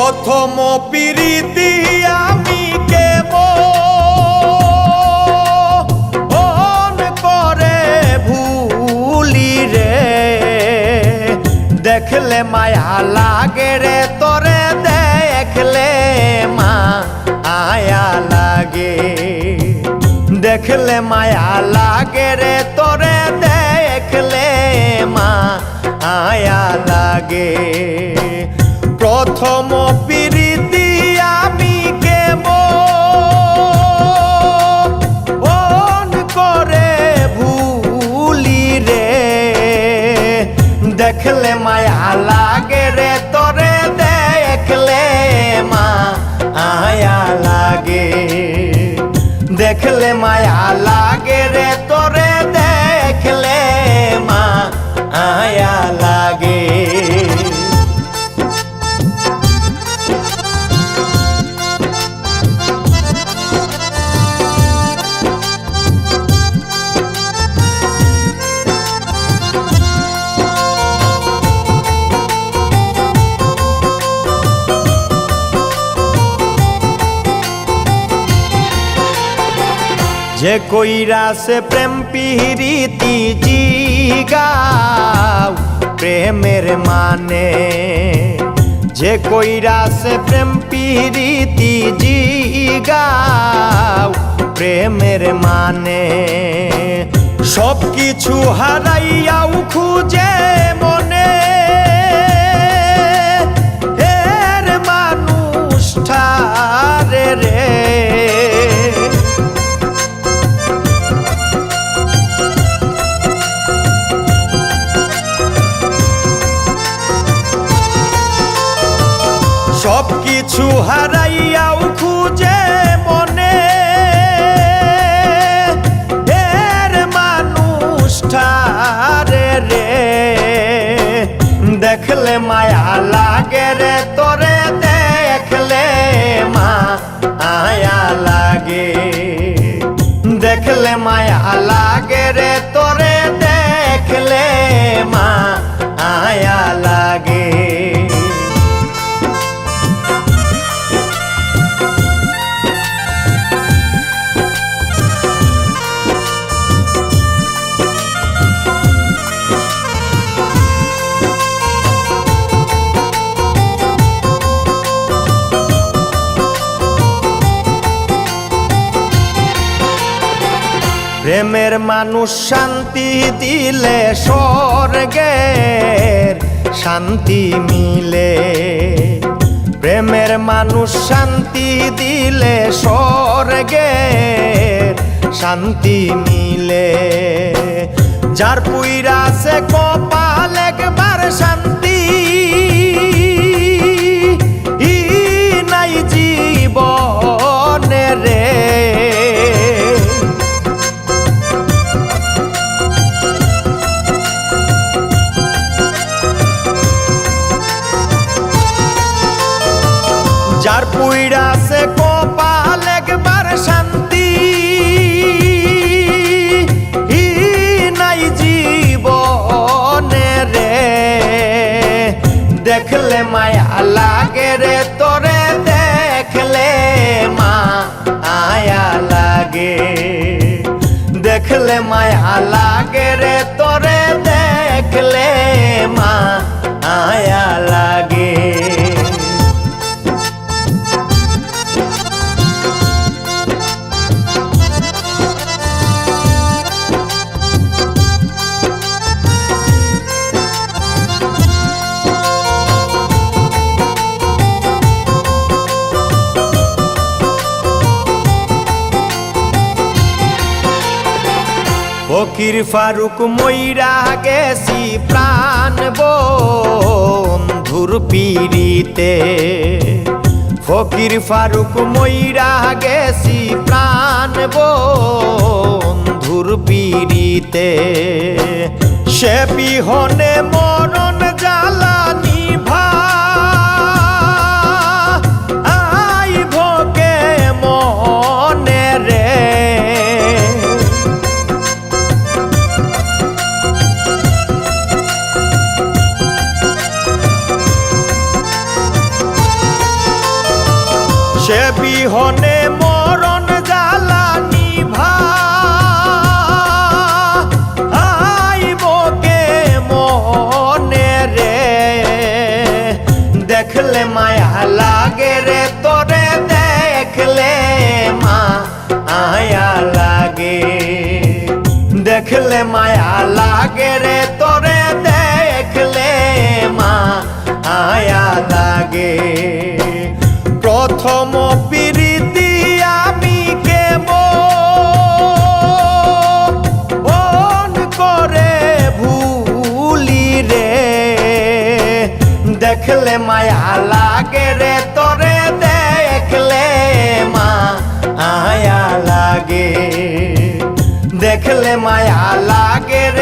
প্রথম প্রীতি আমি কেমন করে ভুলি রে, দেখলে মায়া লাগে রে তোরে, দেখলে মায়া লাগে, দেখলে মায়া লাগে রে তোরে, দেখলে মায়া লাগে। প্রথম প্রীতি আমি কেমন করে ভুলি রে, দেখলে মায়া লাগে রে তোরে, দেখলে মায়া লাগে, দেখলে মায়া লাগে রে তোরে, দেখলে মায়া লাগে। যে কইরা সে প্রেম পিরিতি জিগাও প্রেমের মানে, যে কইরা সে প্রেম পিরিতি জিগাও প্রেমের মানে, সব কিছু হারাইয়াও খুঁজে মনে এর মানুষটারে রে, সব কিছু হারাইয়াও খুঁজে মনে এর মানুষটারে রে, দেখলে মায়া লাগে রে তোরে, দেখলে মায়া লাগে, দেখলে মায়া লাগে রে তোরে, দেখলে মায়া লাগে। প্রেমের মানুষ শান্তি দিলে স্বর্গের শান্তি মিলে, প্রেমের মানুষ শান্তি দিলে স্বর্গের শান্তি মিলে, যার পুইরা সে কপাল একবার শান্তি নাই জীবনে রে, যার পুইরা সে কপাল একবার শান্তি নাই জীবনে রে, দেখলে মায়া লাগে রে তোরে, দেখলে মায়া লাগে, দেখলে মায়া লাগে রে তোরে, দেখলে মায়া লাগে। ফকির ফারুক মইরা গেছি প্রাণ বন্ধুর পিরিতে, ফকির ফারুক মইরা গেছি প্রাণ বন্ধুর পিরিতে, সে বিহনে মরণ জ্বালা নিভা আইব কে মনে রে, সে বিহনে মরণ জ্বালা নিভা আইব কে মনে রে দেখলে মায়া লাগে রে তোরে দেখলে মা আয়া লাগে দেখলে মায়া লাগে রে তোরে দেখলে মা আয়া লাগে প্রথম প্রীতি আমি কেমন করে ভুলি রে দেখলে মায়া লাগে রে তোরে দেখলে মা আয়া লাগে দেখলে মায়া লাগে রে